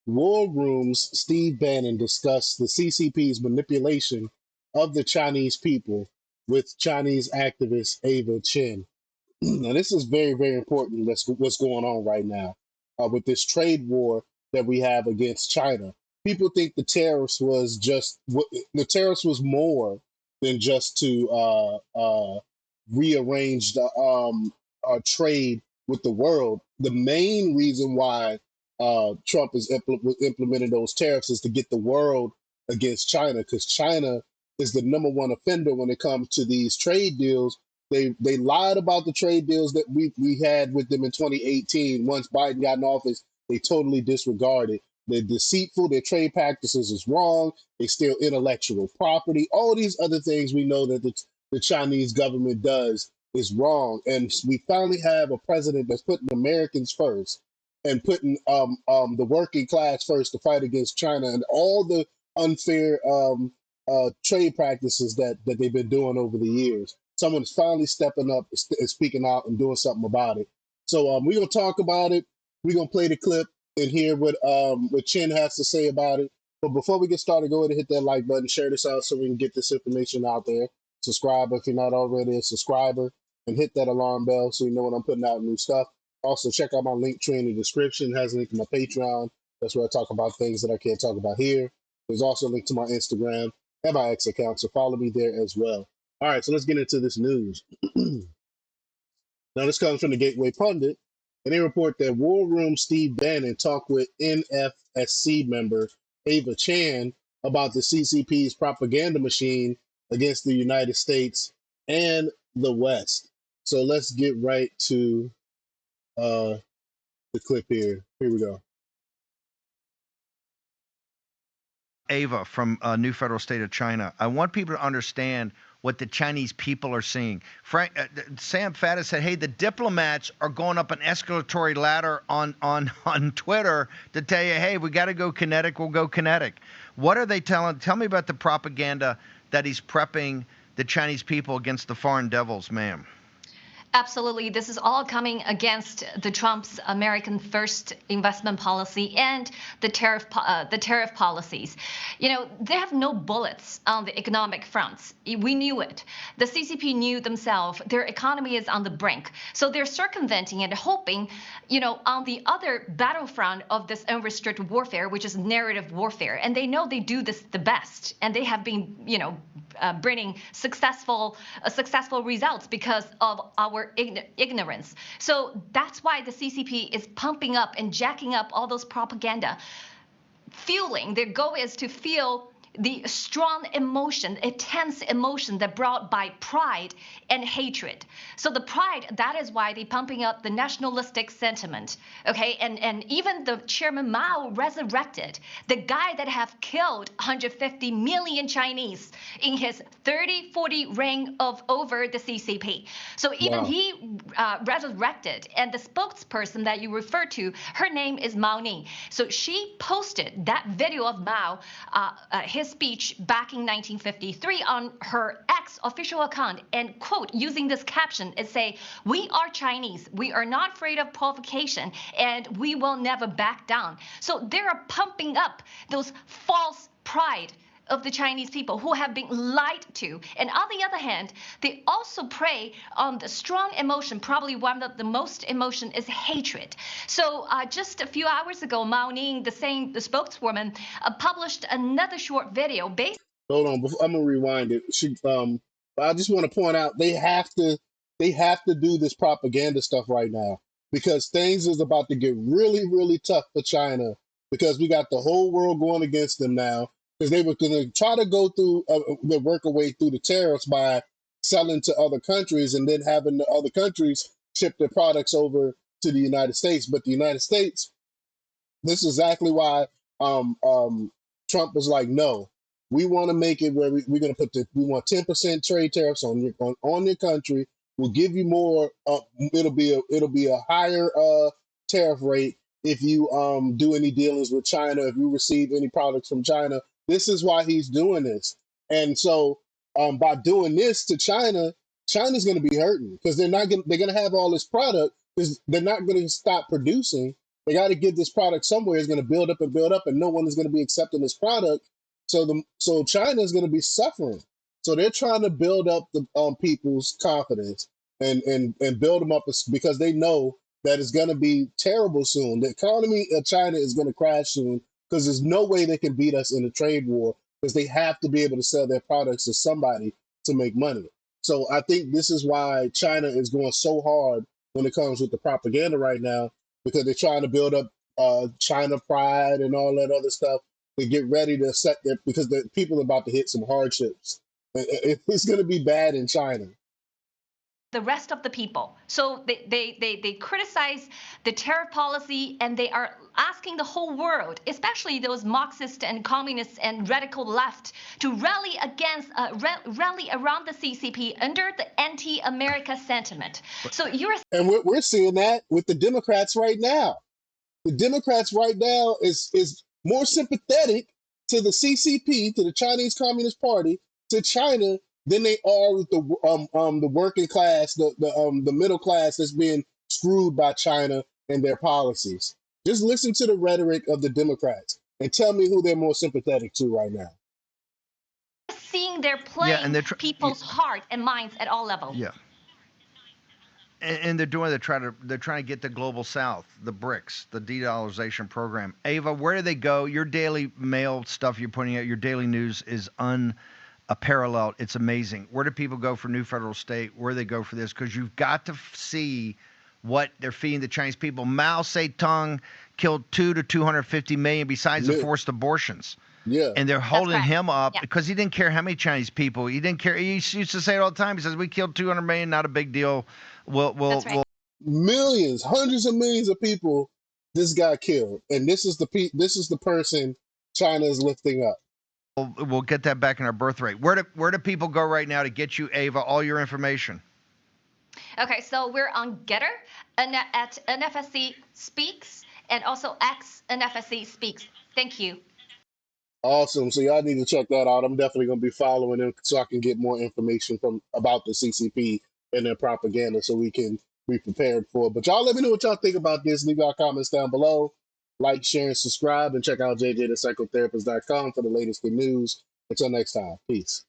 War Room's Steve Bannon discussed the CCP's manipulation of the Chinese people with Chinese activist Ava Chen. Now, this is very, very important. What's going on right now with this trade war that we have against China. People think the tariffs was more than just to rearrange the trade with the world. The main reason why Trump is implementing those tariffs is to get the world against China, because China is the number one offender when it comes to these trade deals. They lied about the trade deals that we had with them in 2018. Once Biden got in office, they totally disregarded. They're deceitful. Their trade practices is wrong. They steal intellectual property. All these other things we know that the Chinese government does is wrong. And we finally have a president that's putting Americans first and putting the working class first to fight against China and all the unfair trade practices that they've been doing over the years. Someone's finally stepping up and speaking out and doing something about it. So we're gonna talk about it. We're gonna play the clip and hear what Chen has to say about it. But before we get started, go ahead and hit that like button, share this out so we can get this information out there. Subscribe if you're not already a subscriber, and hit that alarm bell so you know when I'm putting out new stuff. Also, check out my link tree in the description. It has a link to my Patreon. That's where I talk about things that I can't talk about here. There's also a link to my Instagram and my X account, so follow me there as well. All right, so let's get into this news. Now, this comes from the Gateway Pundit, and they report that War Room Steve Bannon talked with NFSC member Ava Chen about the CCP's propaganda machine against the United States and the West. So let's get right to the clip here. Here we go. Ava from New Federal State of China. I want people to understand what the Chinese people are seeing. Sam Faddis said, hey, the diplomats are going up an escalatory ladder on Twitter to tell you, hey, we got to go kinetic, we'll go kinetic. What are they telling? Tell me about the propaganda that he's prepping the Chinese people against the foreign devils, ma'am. Absolutely. This is all coming against the Trump's American first investment policy and the tariff policies. You know, they have no bullets on the economic fronts. We knew it. The CCP knew themselves. Their economy is on the brink. So they're circumventing and hoping, you know, on the other battlefront of this unrestricted warfare, which is narrative warfare. And they know they do this the best. And they have been, you know, bringing successful results because of our ignorance. So that's why the CCP is pumping up and jacking up all those propaganda, fueling. Their goal is to fuel the strong emotion, intense emotion that brought by pride and hatred. So the pride, that is why they're pumping up the nationalistic sentiment, okay? And even the Chairman Mao resurrected, the guy that have killed 150 million Chinese in his 30-40 reign of over the CCP. So even he resurrected, and the spokesperson that you refer to, her name is Mao Ning. So she posted that video of Mao, his speech back in 1953 on her X official account, and quote, using this caption, it say, "We are Chinese. We are not afraid of provocation, and we will never back down." So they're pumping up those false pride of the Chinese people who have been lied to. And on the other hand, they also prey on the strong emotion. Probably one of the most emotion is hatred. So just a few hours ago, Mao Ning, the spokeswoman, published another short video based. Hold on, I'm gonna rewind it. I just want to point out they have to do this propaganda stuff right now, because things is about to get really, really tough for China, because we got the whole world going against them now, because they were going to try to go through, work a way through the tariffs by selling to other countries and then having the other countries ship their products over to the United States. But the United States, this is exactly why Trump was like, no, we want to make it where we're going to we want 10% trade tariffs on your country. We'll give you more. It'll be a higher tariff rate if you do any dealings with China, if you receive any products from China. This is why he's doing this. And so by doing this to China, China's going to be hurting, because they're going to have all this product, because they're not going to stop producing. They got to get this product somewhere. It's going to build up and build up, and no one is going to be accepting this product. So China is going to be suffering. So they're trying to build up the people's confidence and build them up because they know that it's going to be terrible soon. The economy of China is going to crash soon because there's no way they can beat us in a trade war because they have to be able to sell their products to somebody to make money. So I think this is why China is going so hard when it comes with the propaganda right now, because they're trying to build up China pride and all that other stuff to get ready to set their, because the people are about to hit some hardships. It's going to be bad in China. The rest of the people. So they criticize the tariff policy, and they are asking the whole world, especially those Marxists and communists and radical left, to rally against, rally around the CCP under the anti-America sentiment. So and we're seeing that with the Democrats right now. The Democrats right now is more sympathetic to the CCP, to the Chinese Communist Party, to China than they are with the working class, the middle class that's being screwed by China and their policies. Just listen to the rhetoric of the Democrats and tell me who they're more sympathetic to right now. Seeing they're playing people's heart and minds at all levels. Yeah. And they're trying to get the global South, the BRICS, the de-dollarization program. Ava, where do they go? Your Daily Mail stuff you're putting out, your daily news is unparalleled. It's amazing. Where do people go for New Federal State? Where do they go for this? Because you've got to see what they're feeding the Chinese people. Mao Zedong killed 2 to 250 million besides the forced abortions. Yeah. And they're holding him up because he didn't care how many Chinese people. He didn't care. He used to say it all the time. He says, we killed 200 million, not a big deal. We'll millions, hundreds of millions of people this guy killed. And this is the person China is lifting up. We'll get that back in our birth rate. Where do people go right now to get you, Ava, all your information? Okay, so we're on Getter at NFSC Speaks, and also X NFSC Speaks. Thank you. Awesome. So y'all need to check that out. I'm definitely going to be following them so I can get more information about the CCP and their propaganda so we can be prepared for it. But y'all let me know what y'all think about this. Leave y'all comments down below. Like, share, and subscribe. And check out jjthepsychotherapist.com for the latest good news. Until next time. Peace.